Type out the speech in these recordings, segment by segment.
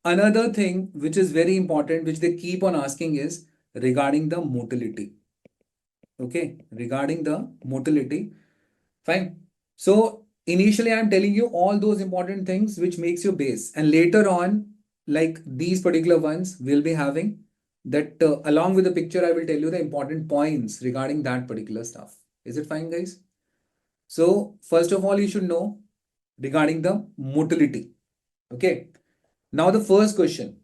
Another thing which is very important, which they keep on asking is regarding the motility. Okay, regarding the motility. Fine. So initially I'm telling you all those important things which makes your base, and later on, like these particular ones we'll be having that along with the picture, I will tell you the important points regarding that particular stuff. Is it fine, guys? So first of all, you should know regarding the motility. Okay. Now the first question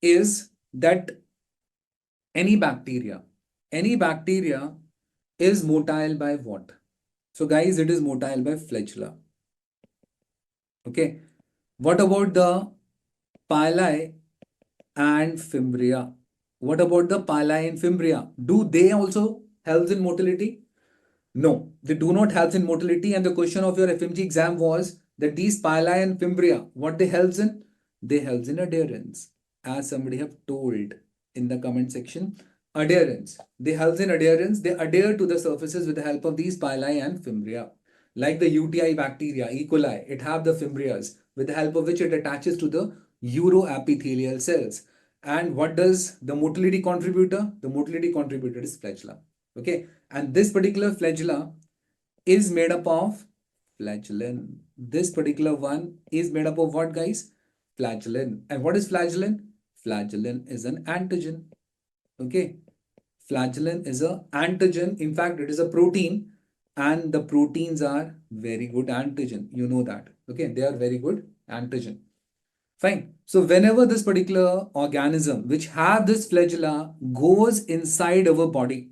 is that any bacteria, any bacteria is motile by what? So guys, it is motile by flagella. Okay. What about the pili and fimbria? What about the pili and fimbria? Do they also help in motility? No, they do not help in motility. And the question of your FMG exam was that these pili and fimbria, what they helps in? They helps in adherence, as somebody have told in the comment section. Adherence. They helps in adherence. They adhere to the surfaces with the help of these pili and fimbria. Like the UTI bacteria, E. coli, it have the fimbrias with the help of which it attaches to the uroepithelial cells. And what does the motility contributor? The motility contributor is flagella. Okay, and this particular flagella is made up of flagellin. This particular one is made up of what, guys? Flagellin. And what is flagellin? Flagellin is an antigen. Okay, flagellin is an antigen. In fact, it is a protein, and the proteins are very good antigen. You know that. Okay, they are very good antigen. Fine. So whenever this particular organism which have this flagella goes inside our body,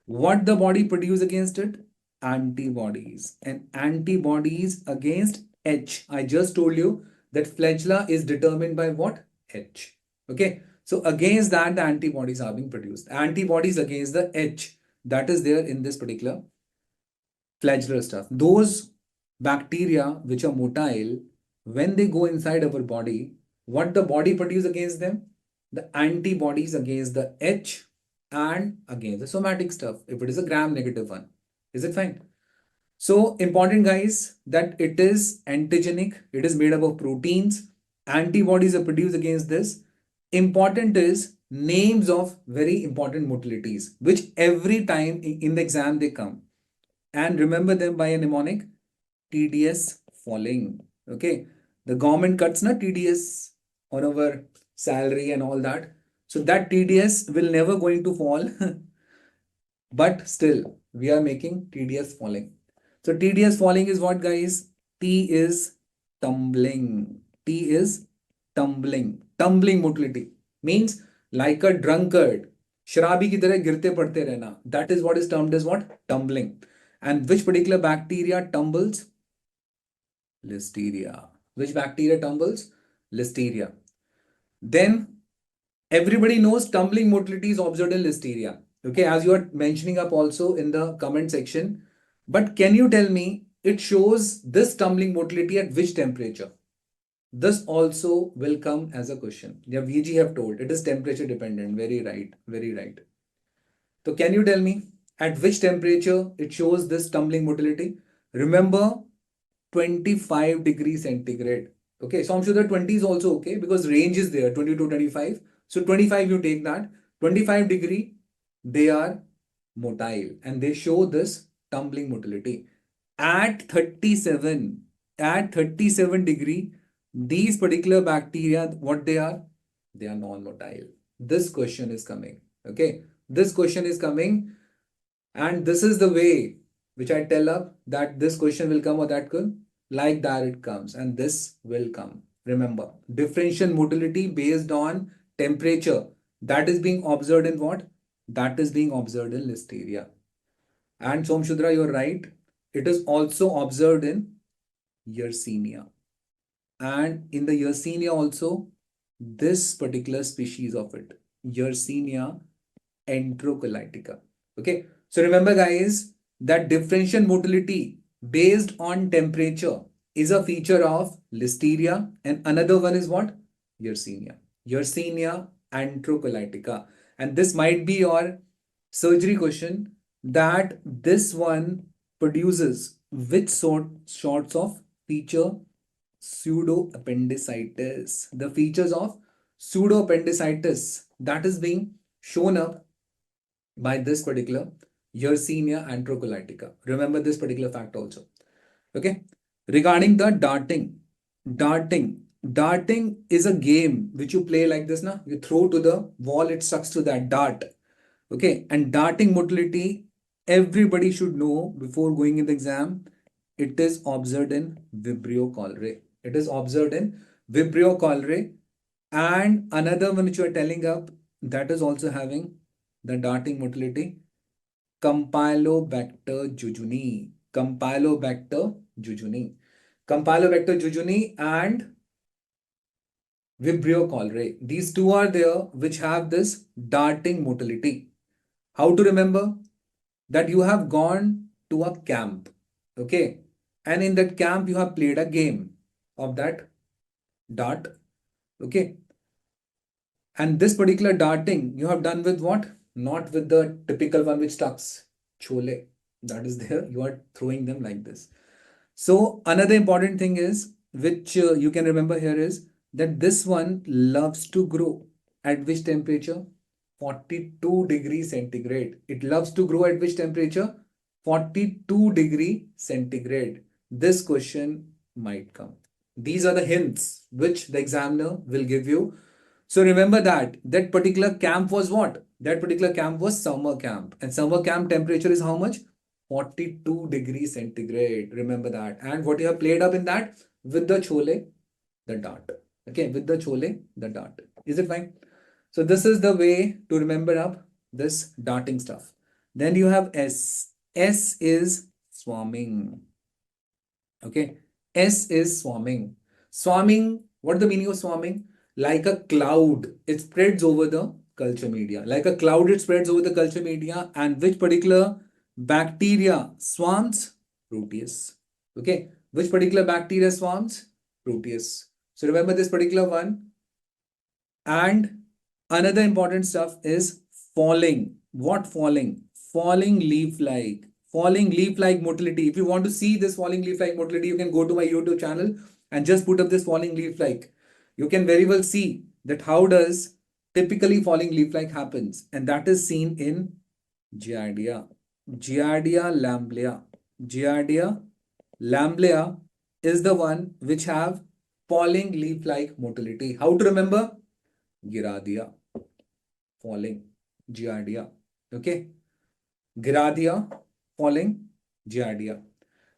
what the body produce against it? Antibodies. And antibodies against H. I just told you that flagella is determined by what? H. Okay. So against that, the antibodies are being produced. Antibodies against the H that is there in this particular flagellar stuff. Those bacteria which are motile, when they go inside our body, what the body produce against them? The antibodies against the H and against the somatic stuff, if it is a gram-negative one. Is it fine? So important, guys, that it is antigenic. It is made up of proteins. Antibodies are produced against this. Important is names of very important motilities, which every time in the exam they come. And remember them by a mnemonic: TDS falling. Okay. The government cuts na TDS on our salary and all that. So that TDS will never going to fall. But still, we are making TDS falling. So TDS falling is what, guys? T is tumbling. T is tumbling. Tumbling motility means like a drunkard. शराबी की तरह गिरते पड़ते रहना. That is what is termed as what? Tumbling. And which particular bacteria tumbles? Listeria. Which bacteria tumbles? Listeria. Then everybody knows tumbling motility is observed in Listeria. Okay, as you are mentioning up also in the comment section. But can you tell me, it shows this tumbling motility at which temperature? This also will come as a question. Yeah, VG have told it is temperature dependent. Very right. Very right. So can you tell me at which temperature it shows this tumbling motility? Remember 25 degrees centigrade. Okay, so I'm sure that 20 is also okay because range is there 20 to 25. So 25 you take that. 25 degree, they are motile and they show this tumbling motility. At 37 degree, these particular bacteria, what they are? They are non-motile. This question is coming. Okay, this question is coming, and this is the way which I tell up that this question will come or that could, like that it comes, and this will come. Remember, differential motility based on temperature, that is being observed in what? That is being observed in Listeria. And Somshudra, you're right. It is also observed in Yersinia. And in the Yersinia also, this particular species of it, Yersinia enterocolitica. Okay. So remember, guys, that differential motility based on temperature is a feature of Listeria, and another one is what? Yersinia. Yersinia enterocolitica. And this might be your surgery question, that this one produces which sorts of feature? Pseudoappendicitis. The features of pseudoappendicitis, that is being shown up by this particular Yersinia enterocolitica. Remember this particular fact also. Okay. Regarding the darting is a game which you play like this. Now you throw to the wall, it sucks to that dart. Okay. And darting motility, everybody should know before going in the exam. It is observed in Vibrio cholerae. It is observed in Vibrio cholerae. And another one which you are telling up, that is also having the darting motility, Campylobacter jejuni. Campylobacter jejuni. Campylobacter jejuni and Vibrio cholerae. These two are there which have this darting motility. How to remember? That you have gone to a camp. Okay. And in that camp, you have played a game of that dart. Okay. And this particular darting you have done with what? Not with the typical one which tucks. Chole. That is there. You are throwing them like this. So another important thing is, which you can remember here is that this one loves to grow at which temperature? 42 degrees centigrade. It loves to grow at which temperature? 42 degree centigrade. This question might come. These are the hints which the examiner will give you. So remember that particular camp was what? That particular camp was summer camp. And summer camp temperature is how much? 42 degrees centigrade. Remember that. And what you have played up in that? With the chole, the dart. Okay, with the chole, the dart. Is it fine? So this is the way to remember up this darting stuff. Then you have S. S is swarming. Okay. S is swarming. Swarming, what is the meaning of swarming? Like a cloud, it spreads over the culture media. Like a cloud, it spreads over the culture media. And which particular bacteria swarms? Proteus. Okay. Which particular bacteria swarms? Proteus. So remember this particular one. And another important stuff is falling. What falling? Falling leaf-like. Falling leaf-like motility. If you want to see this falling leaf-like motility, you can go to my YouTube channel and just put up this falling leaf-like. You can very well see that how does typically falling leaf-like happens. And that is seen in Giardia. Giardia lamblia. Giardia lamblia is the one which have falling leaf-like motility. How to remember? Giradia. Falling. Giardia. Okay. Giradia. Falling. Giardia.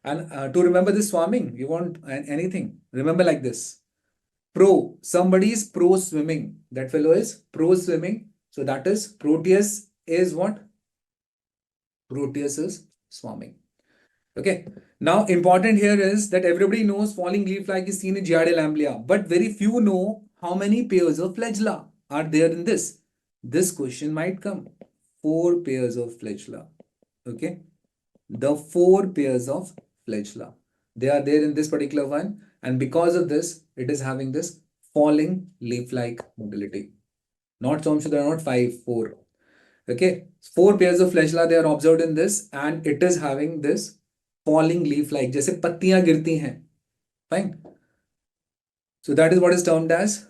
And to remember this swarming, you want anything. Remember like this. Pro. Somebody is pro swimming. That fellow is pro swimming. So that is Proteus is what? Proteus is swarming. Okay. Now important here is that everybody knows falling leaf-like is seen in Giardia lamblia, but very few know how many pairs of flagella are there in this. This question might come. 4 pairs of flagella. Okay. The 4 pairs of flagella. They are there in this particular one. And because of this, it is having this falling leaf-like motility. Not so much, there are not 5, 4. Okay. 4 pairs of flagella, they are observed in this. And it is having this falling leaf-like. जैसे पत्तियां गिरती हैं. Fine. So that is what is termed as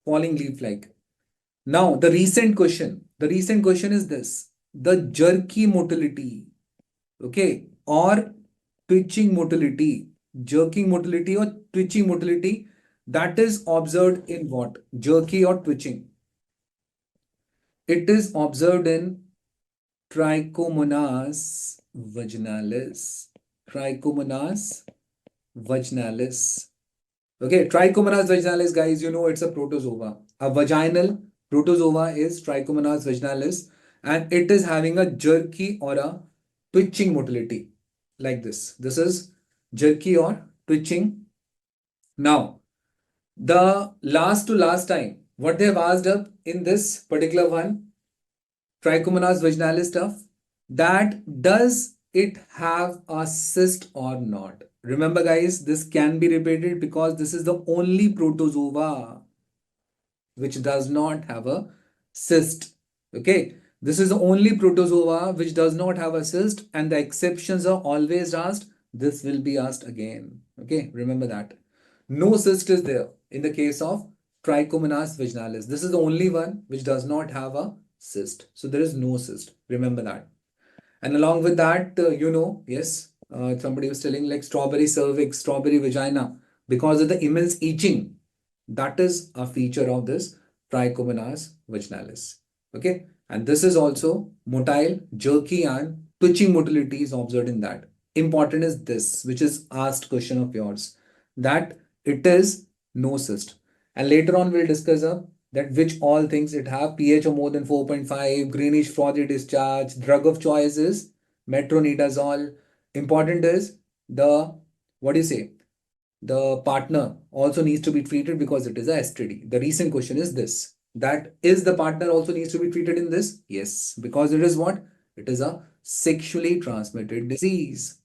falling leaf-like. Now, the recent question is this. The jerky motility, okay, or twitching motility, jerking motility or twitching motility, that is observed in what? Jerky or twitching. It is observed in Trichomonas vaginalis. Trichomonas vaginalis. Okay, Trichomonas vaginalis, guys, you know it's a protozoa. A vaginal protozoa is Trichomonas vaginalis, and it is having a jerky or a twitching motility like this. This is jerky or twitching. Now, the last to last time, what they have asked up in this particular one, Trichomonas vaginalis stuff, that does it have a cyst or not? Remember guys, this can be repeated because this is the only protozoa which does not have a cyst. Okay, this is the only protozoa which does not have a cyst, and the exceptions are always asked. This will be asked again. Okay, remember that. No cyst is there in the case of Trichomonas vaginalis. This is the only one which does not have a cyst. So there is no cyst. Remember that. And along with that, yes, somebody was telling like strawberry cervix, strawberry vagina, because of the immense itching. That is a feature of this Trichomonas vaginalis. Okay. And this is also motile, jerky, and twitching motility is observed in that. Important is this, which is asked question of yours, that it is no cyst. And later on, we'll discuss that which all things it have, pH of more than 4.5, greenish frothy discharge, drug of choice is metronidazole. Important is the, what do you say, the partner also needs to be treated because it is a STD. The recent question is this, that is the partner also needs to be treated in this? Yes, because it is what? It is a sexually transmitted disease.